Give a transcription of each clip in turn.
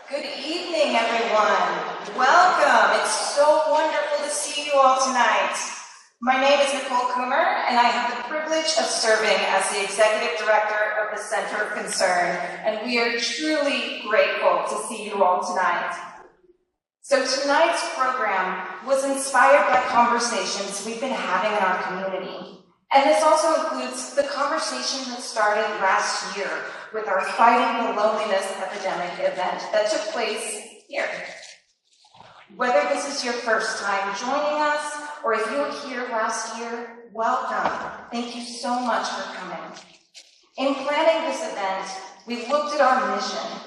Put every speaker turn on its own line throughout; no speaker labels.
Good evening, everyone. Welcome. It's so wonderful to see you all tonight. My name is Nicole Coomer, and I have the privilege of serving as the Executive Director of the Center of Concern, and we are truly grateful to see you all tonight. So tonight's program was inspired by conversations we've been having in our community. And this also includes the conversation that started last year with our Fighting the Loneliness Epidemic event that took place here. Whether this is your first time joining us, or if you were here last year, welcome. Thank you so much for coming. In planning this event, we looked at our mission,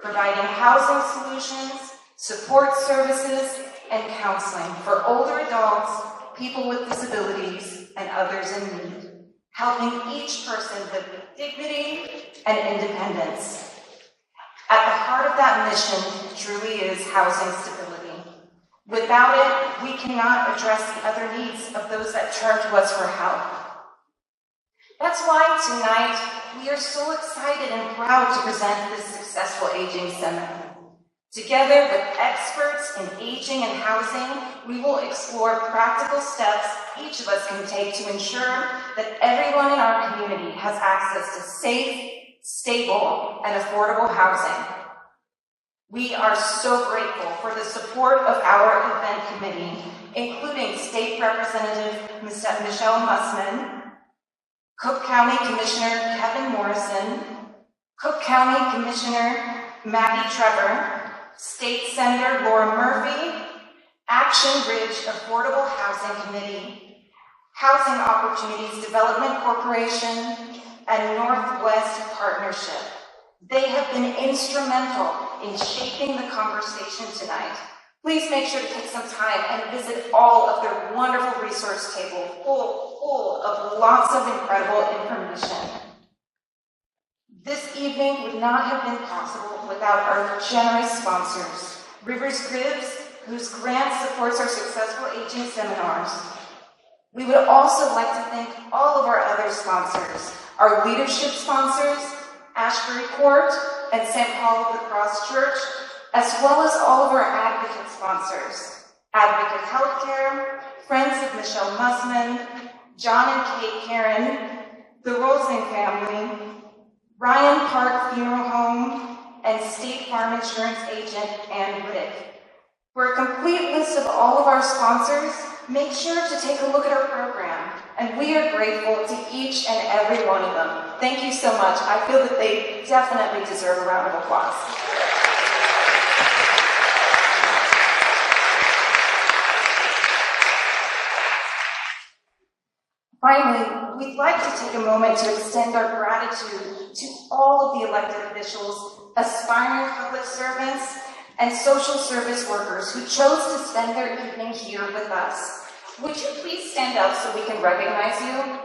providing housing solutions, support services, and counseling for older adults, people with disabilities, and others in need, helping each person live with dignity and independence. At the heart of that mission truly is housing stability. Without it, we cannot address the other needs of those that turn to us for help. That's why tonight we are so excited and proud to present this successful aging seminar. Together with experts in aging and housing, we will explore practical steps each of us can take to ensure that everyone in our community has access to safe, stable, and affordable housing. We are so grateful for the support of our event committee, including State Representative Michelle Mussman, Cook County Commissioner Kevin Morrison, Cook County Commissioner Maggie Trevor, State Senator Laura Murphy, Action Ridge Affordable Housing Committee, Housing Opportunities Development Corporation, and Northwest Partnership. They have been instrumental in shaping the conversation tonight. Please make sure to take some time and visit all of their wonderful resource table full of lots of incredible information. This evening would not have been possible without our generous sponsors, Rivers Cribs, whose grant supports our successful aging seminars. We would also like to thank all of our other sponsors, our leadership sponsors, Ashbury Court and St. Paul of the Cross Church, as well as all of our advocate sponsors, Advocate Healthcare, Friends of Michelle Mussman, John and Kate Karen, the Rosing family, Ryan Park Funeral Home, and State Farm Insurance Agent Ann Riddick. For a complete list of all of our sponsors, make sure to take a look at our program, and we are grateful to each and every one of them. Thank you so much. I feel that they definitely deserve a round of applause. Finally, we'd like to take a moment to extend our gratitude to all of the elected officials, aspiring public servants, and social service workers who chose to spend their evening here with us. Would you please stand up so we can recognize you?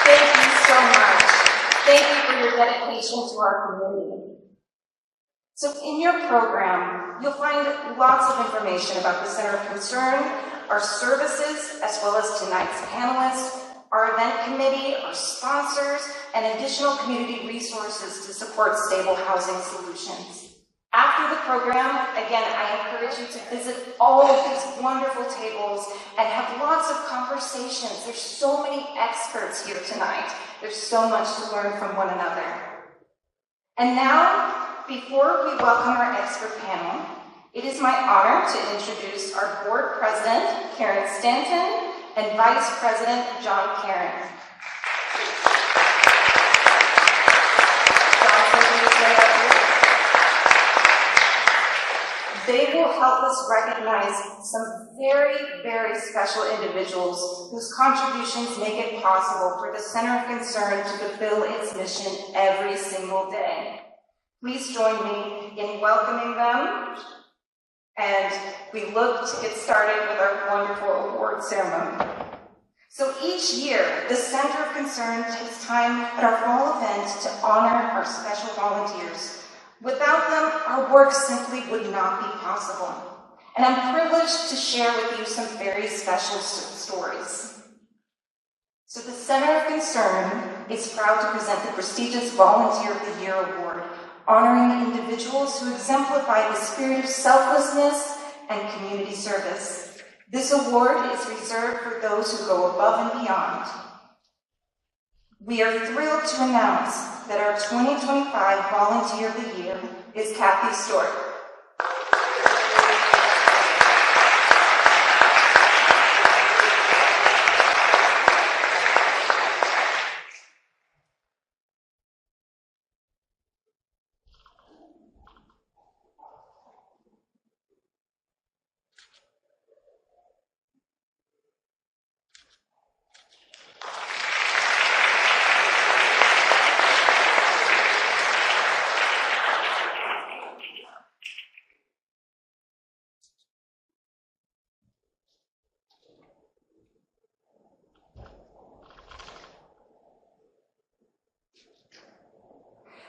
Thank you so much. Thank you for your dedication to our community. So in your program, you'll find lots of information about the Center of Concern, our services, as well as tonight's panelists, our event committee, our sponsors, and additional community resources to support stable housing solutions. After the program, again, I encourage you to visit all of these wonderful tables and have lots of conversations. There's so many experts here tonight. There's so much to learn from one another. And now, before we welcome our expert panel, it is my honor to introduce our board president, Karen Stanton, and vice president, John Karen. They will help us recognize some very, very special individuals whose contributions make it possible for the Center of Concern to fulfill its mission every single day. Please join me in welcoming them, and we look to get started with our wonderful award ceremony. So each year, the Center of Concern takes time at our fall event to honor our special volunteers. Without them, our work simply would not be possible. And I'm privileged to share with you some very special stories. So the Center Concern is proud to present the prestigious Volunteer of the Year Award, honoring individuals who exemplify the spirit of selflessness and community service. This award is reserved for those who go above and beyond. We are thrilled to announce that our 2025 Volunteer of the Year is Kathy Stork.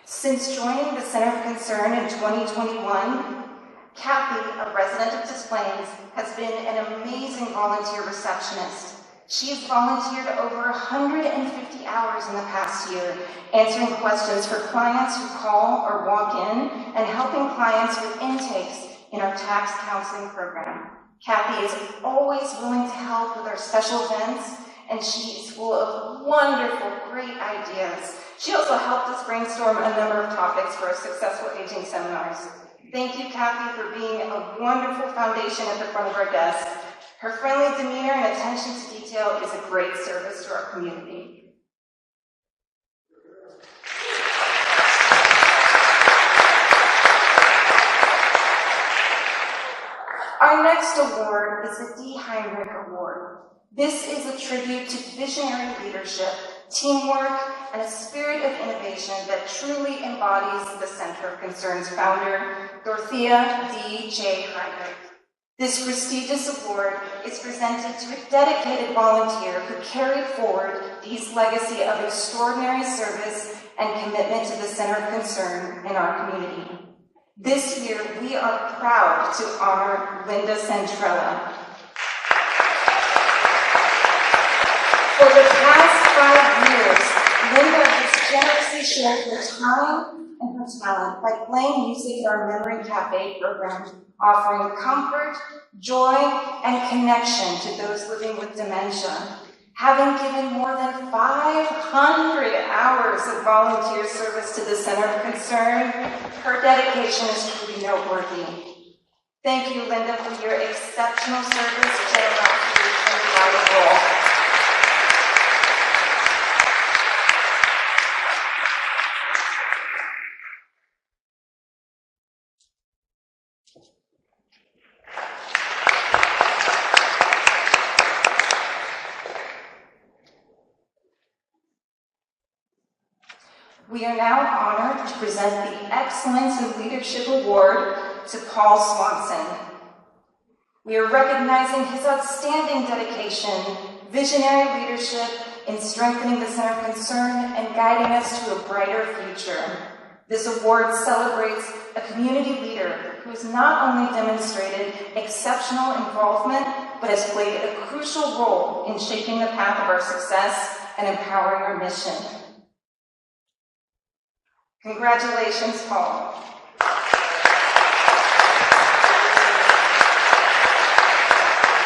Since joining the Center of Concern in 2021, Kathy, a resident of Des Plaines, has been an amazing volunteer receptionist. She has volunteered over 150 hours in the past year, answering questions for clients who call or walk in and helping clients with intakes in our tax counseling program. Kathy is always willing to help with our special events, and she is full of wonderful, great ideas. She also helped us brainstorm a number of topics for our successful aging seminars. Thank you, Kathy, for being a wonderful foundation at the front of our desk. Her friendly demeanor and attention to detail is a great service to our community. Our next award is the D. Heinrich Award. This is a tribute to visionary leadership, teamwork, and a spirit of innovation that truly embodies the Center of Concern's founder, Dorothea D. J. Heinrich. This prestigious award is presented to a dedicated volunteer who carried forward Dee's legacy of extraordinary service and commitment to the Center of Concern in our community. This year, we are proud to honor Linda Centrella. For the past 5 years, Linda has generously shared her time and her talent by playing music at our Memory Cafe program, offering comfort, joy, and connection to those living with dementia. Having given more than 500 hours of volunteer service to the Center of Concern, her dedication is truly noteworthy. Thank you, Linda, for your exceptional service, generosity, and vital role. We are now honored to present the Excellence in Leadership Award to Paul Swanson. We are recognizing his outstanding dedication, visionary leadership in strengthening the Center of Concern and guiding us to a brighter future. This award celebrates a community leader who has not only demonstrated exceptional involvement, but has played a crucial role in shaping the path of our success and empowering our mission. Congratulations, Paul.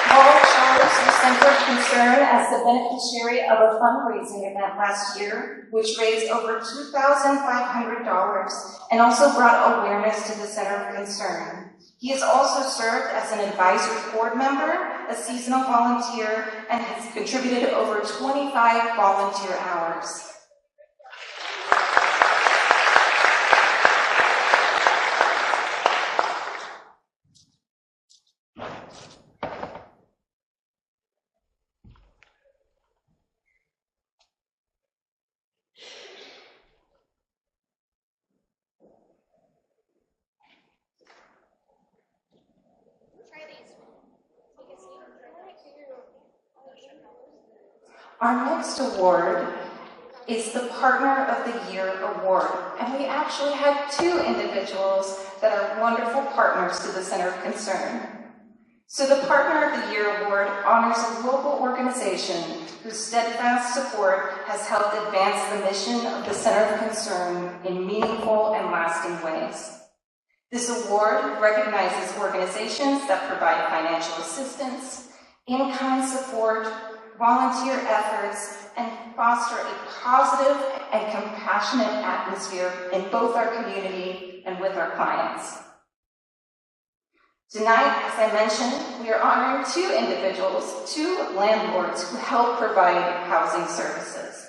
Paul chose the Center of Concern as the beneficiary of a fundraising event last year, which raised over $2,500 and also brought awareness to the Center of Concern. He has also served as an advisory board member, a seasonal volunteer, and has contributed over 25 volunteer hours. Our next award is the Partner of the Year Award, and we actually have 2 individuals that are wonderful partners to the Center of Concern. So the Partner of the Year Award honors a local organization whose steadfast support has helped advance the mission of the Center of Concern in meaningful and lasting ways. This award recognizes organizations that provide financial assistance, in-kind support, volunteer efforts, and foster a positive and compassionate atmosphere in both our community and with our clients. Tonight, as I mentioned, we are honoring two individuals, two landlords who help provide housing services.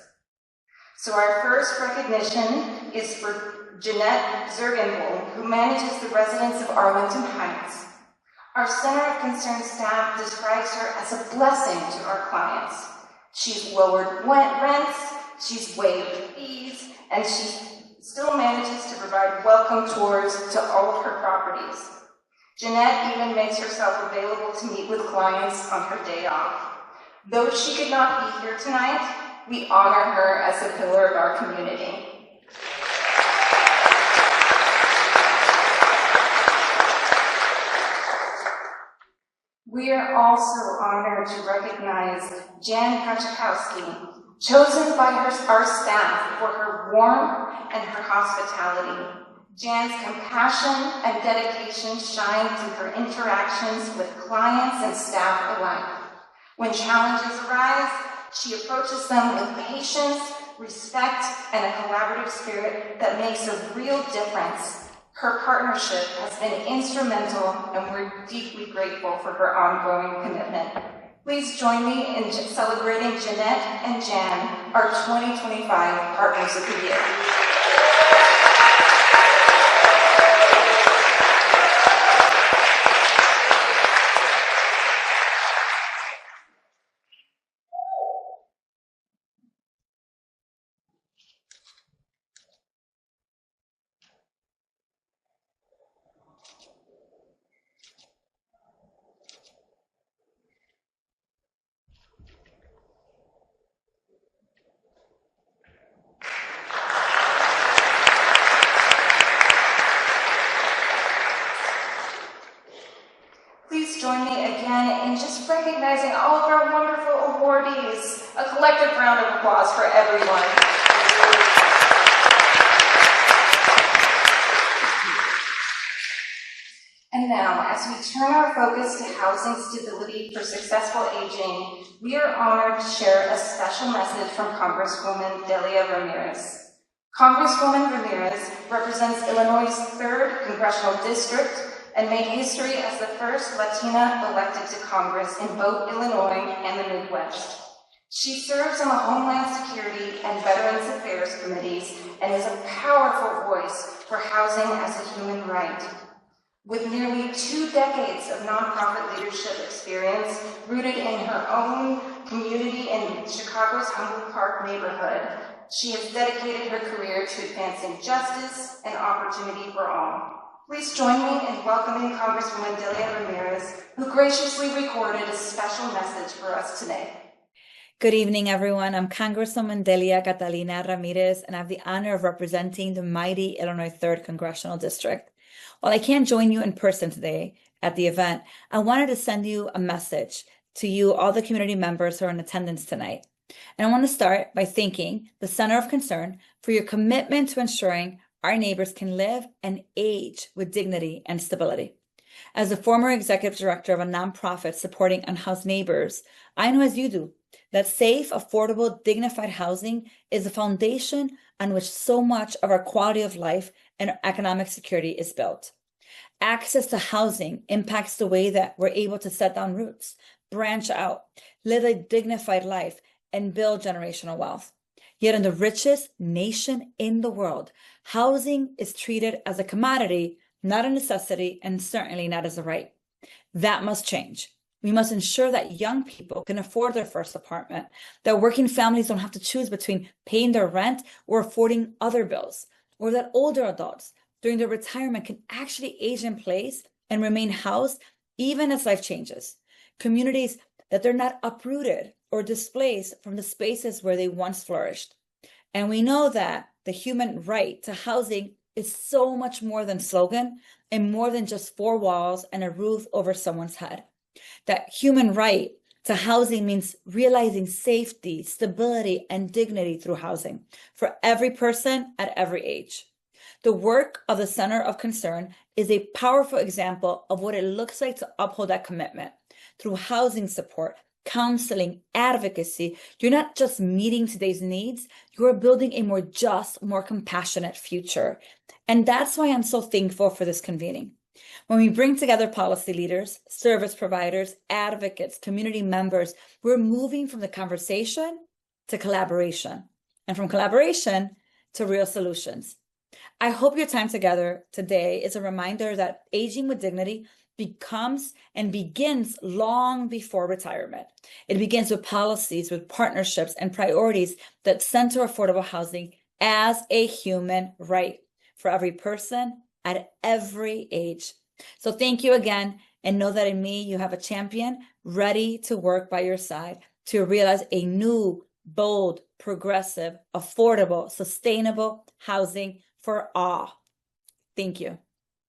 So our first recognition is for Jeanette Zergenwohl, who manages the residents of Arlington Heights. Our Center of Concern staff describes her as a blessing to our clients. She's lowered rents, she's waived fees, and she still manages to provide welcome tours to all of her properties. Jeanette even makes herself available to meet with clients on her day off. Though she could not be here tonight, we honor her as a pillar of our community. We are also honored to recognize Jan Kachikowski, chosen by our staff for her warmth and her hospitality. Jan's compassion and dedication shine through her interactions with clients and staff alike. When challenges arise, she approaches them with patience, respect, and a collaborative spirit that makes a real difference. Her partnership has been instrumental, and we're deeply grateful for her ongoing commitment. Please join me in celebrating Jeanette and Jan, our 2025 Partners of the Year. Please join me again in just recognizing all of our wonderful awardees. A collective round of applause for everyone. And now, as we turn our focus to housing stability for successful aging, we are honored to share a special message from Congresswoman Delia Ramirez. Congresswoman Ramirez represents Illinois' 3rd Congressional District and made history as the first Latina elected to Congress in both Illinois and the Midwest. She serves on the Homeland Security and Veterans Affairs committees and is a powerful voice for housing as a human right. With nearly 2 decades of nonprofit leadership experience rooted in her own community in Chicago's Humboldt Park neighborhood, she has dedicated her career to advancing justice and opportunity for all. Please join me in welcoming Congresswoman Delia Ramirez, who graciously recorded a special message for us today.
Good evening, everyone. I'm Congresswoman Delia Catalina Ramirez, and I have the honor of representing the mighty Illinois 3rd Congressional District. While I can't join you in person today at the event, I wanted to send you a message to you, all the community members who are in attendance tonight. And I want to start by thanking the Center of Concern for your commitment to ensuring our neighbors can live and age with dignity and stability. As a former executive director of a nonprofit supporting unhoused neighbors, I know as you do that safe, affordable, dignified housing is the foundation on which so much of our quality of life and economic security is built. Access to housing impacts the way that we're able to set down roots, branch out, live a dignified life, and build generational wealth. Yet in the richest nation in the world, housing is treated as a commodity, not a necessity, and certainly not as a right. That must change. We must ensure that young people can afford their first apartment, that working families don't have to choose between paying their rent or affording other bills, or that older adults during their retirement can actually age in place and remain housed even as life changes. Communities that they're not uprooted or displaced from the spaces where they once flourished. And we know that the human right to housing is so much more than slogan and more than just 4 walls and a roof over someone's head. That human right to housing means realizing safety, stability, and dignity through housing for every person at every age. The work of the Center of Concern is a powerful example of what it looks like to uphold that commitment. Through housing support, counseling, advocacy, you're not just meeting today's needs, you're building a more just, more compassionate future. And that's why I'm so thankful for this convening. When we bring together policy leaders, service providers, advocates, community members, we're moving from the conversation to collaboration, and from collaboration to real solutions. I hope your time together today is a reminder that aging with dignity becomes and begins long before retirement. It begins with policies, with partnerships, and priorities that center affordable housing as a human right for every person at every age. So thank you again, and know that in me you have a champion ready to work by your side to realize a new, bold, progressive, affordable, sustainable housing for all. Thank you.